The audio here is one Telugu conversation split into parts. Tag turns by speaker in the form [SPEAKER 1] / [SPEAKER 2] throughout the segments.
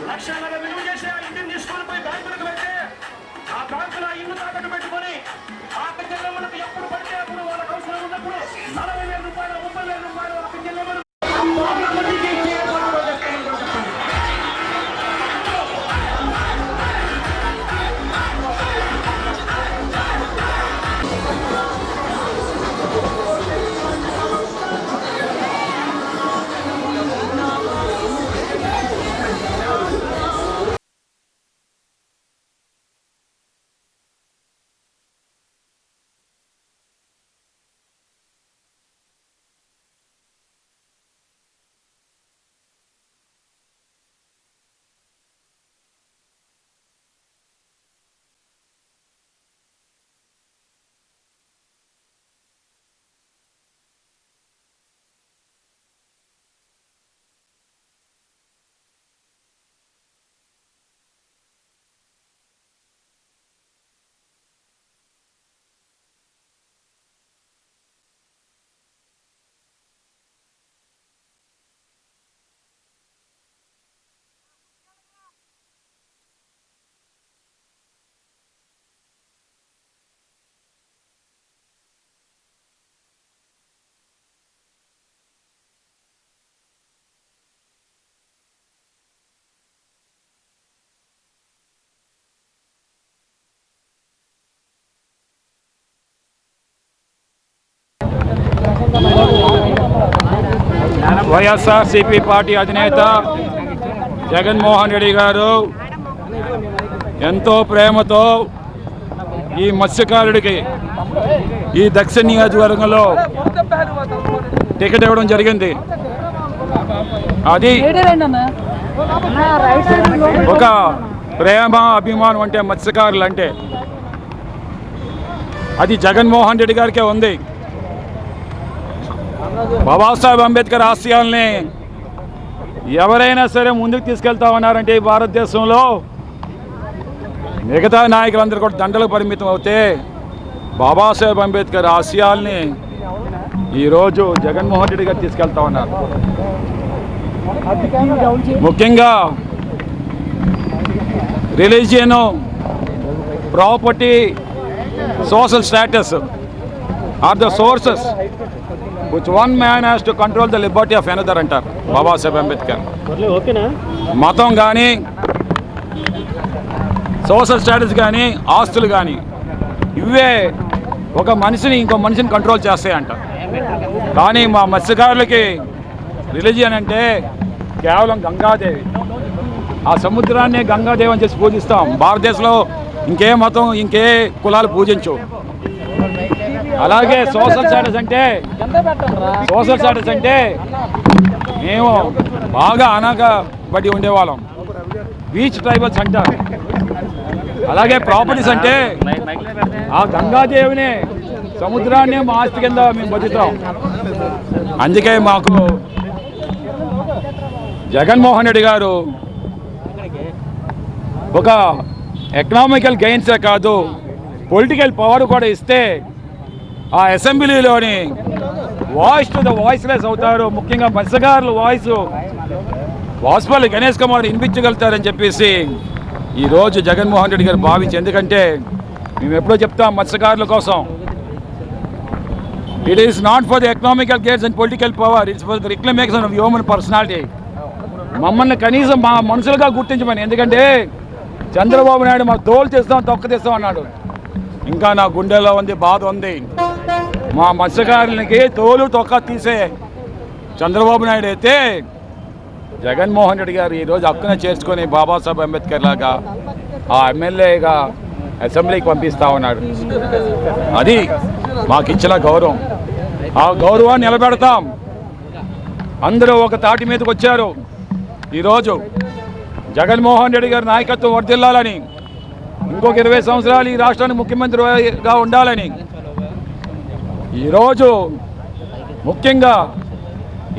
[SPEAKER 1] లక్షన్నర విలువ చేసే ఆ ఇంటిని తీసుకొని పోయి బ్యాంకులకు పెడితే ఆ బ్యాంకులో ఇల్లు తాకట్టు పెట్టుకొని ఆక జిల్లాలకు ఎప్పుడు పడితే అప్పుడు వాళ్ళకి అవసరం ఉన్నప్పుడు 40,000 రూపాయలు 30,000 రూపాయలు ఆక జిల్లాలకు
[SPEAKER 2] వైఎస్ఆర్సీపీ పార్టీ అధినేత జగన్మోహన్ రెడ్డి గారు ఎంతో ప్రేమతో ఈ మత్స్యకారుడికి ఈ దక్షిణ నియోజకవర్గంలో టికెట్ ఇవ్వడం జరిగింది. అది ఒక ప్రేమ అభిమానం అంటే మత్స్యకారులు అంటే అది జగన్మోహన్ రెడ్డి గారికే ఉంది. బాబాసాహెబ్ అంబేద్కర్ ఆశయాల్ని ఎవరైనా సరే ముందుకు తీసుకెళ్తా ఉన్నారంటే ఈ భారతదేశంలో మిగతా నాయకులందరూ కూడా దండలకు పరిమితం అవుతే బాబాసాహెబ్ అంబేద్కర్ ఆశయాల్ని ఈరోజు జగన్మోహన్ రెడ్డి గారు తీసుకెళ్తా ఉన్నారు. ముఖ్యంగా religion, property, social status are the sources which one man has to control the liberty of another అంటారు బాబాసాహెబ్ అంబేద్కర్. మతం కానీ, సోషల్ స్టేటస్ కానీ, ఆస్తులు కానీ ఇవే ఒక మనిషిని ఇంకో మనిషిని కంట్రోల్ చేస్తాయంట. కానీ మా మత్స్యకారులకి రిలీజియన్ అంటే కేవలం గంగాదేవి. ఆ సముద్రాన్ని గంగాదేవి అని చేసి పూజిస్తాం. భారతదేశంలో ఇంకే మతం, ఇంకే కులాలు పూజించవు. అలాగే సోషల్ స్టేటస్ అంటే మేము బాగా అనగబడి ఉండేవాళ్ళం, బీచ్ ట్రైబల్స్ అంటారు. అలాగే ప్రాపర్టీస్ అంటే ఆ గంగాదేవిని, సముద్రాన్ని మా ఆస్తి కింద మేము బతుకుతాం. అందుకే మాకు జగన్మోహన్ రెడ్డి గారు ఒక ఎకనామికల్ గెయిన్సే కాదు, పొలిటికల్ పవర్ కూడా ఇస్తే ఆ అసెంబ్లీలోని వాయిస్ టు ద వాయిస్లెస్ అవుతారు. ముఖ్యంగా మత్స్యకారుల వాయిస్ వాసుపల్లి గణేష్ కుమార్ వినిపించగలుగుతారని చెప్పేసి ఈరోజు జగన్మోహన్ రెడ్డి గారు భావించి, ఎందుకంటే మేము ఎప్పుడో చెప్తాం మత్స్యకారుల కోసం, it is not for the economical gains and political power, it's for the reclamation of human personality. మమ్మల్ని కనీసం మా మనుషులుగా గుర్తించమని. ఎందుకంటే చంద్రబాబు నాయుడు మా తోలు తెస్తాం, తొక్క తెస్తాం అన్నాడు. ఇంకా నా గుండెలో ఉంది, బాధ ఉంది. మా మత్స్యకారులకి తోలు తొక్క తీసే చంద్రబాబు నాయుడు అయితే జగన్మోహన్ రెడ్డి గారు ఈరోజు హక్కున చేర్చుకొని బాబాసాహెబ్ అంబేద్కర్ లాగా ఆ ఎమ్మెల్యేగా అసెంబ్లీకి పంపిస్తా ఉన్నాడు. అది మాకు ఇచ్చిన గౌరవం. ఆ గౌరవాన్ని నిలబెడతాం. అందరూ ఒక తాటి మీదకి వచ్చారు. ఈరోజు జగన్మోహన్ రెడ్డి గారి నాయకత్వం వర్ధిల్లాలని, ఇంకొక 20 సంవత్సరాలు ఈ రాష్ట్రానికి ముఖ్యమంత్రిగా ఉండాలని, ఈరోజు ముఖ్యంగా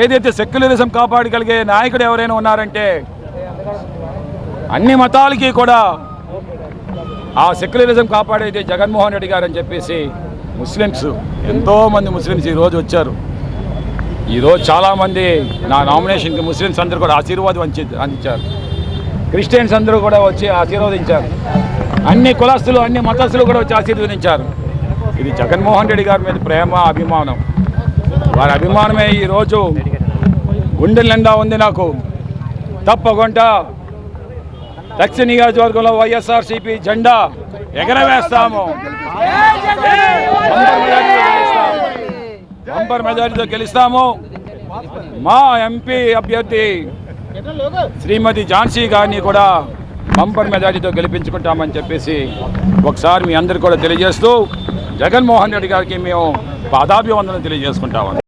[SPEAKER 2] ఏదైతే సెక్యులరిజం కాపాడగలిగే నాయకుడు ఎవరైనా ఉన్నారంటే అన్ని మతాలకి కూడా ఆ సెక్యులరిజం కాపాడేది జగన్మోహన్ రెడ్డి గారు అని చెప్పేసి ముస్లిమ్స్, ఎంతోమంది ముస్లిమ్స్ ఈరోజు వచ్చారు. ఈరోజు చాలామంది నా నామినేషన్కి ముస్లిమ్స్ అందరూ కూడా ఆశీర్వాదం అందించారు. క్రిస్టియన్స్ అందరూ కూడా వచ్చి ఆశీర్వదించారు. అన్ని కులస్తులు, అన్ని మతస్థులు కూడా వచ్చి ఆశీర్వదించారు. ఇది జగన్మోహన్ రెడ్డి గారి మీద ప్రేమ, అభిమానం. వారి అభిమానమే ఈరోజు గుండెల నిండా ఉంది నాకు. తప్పకుండా దక్షిణ నియోజకవర్గంలో వైఎస్ఆర్సీపీ జెండా ఎగరవేస్తాము. బంపర్ మెజారిటీతో గెలుస్తాము. మా ఎంపీ అభ్యర్థి శ్రీమతి ఝాన్సీ గారిని కూడా బంపర్ మెజారిటీతో గెలిపించుకుంటామని చెప్పేసి ఒకసారి మీ అందరు కూడా తెలియజేస్తూ జగన్మోహన్ రెడ్డి గారికి మేము పాదాభివందనం తెలియజేసుకుంటామని.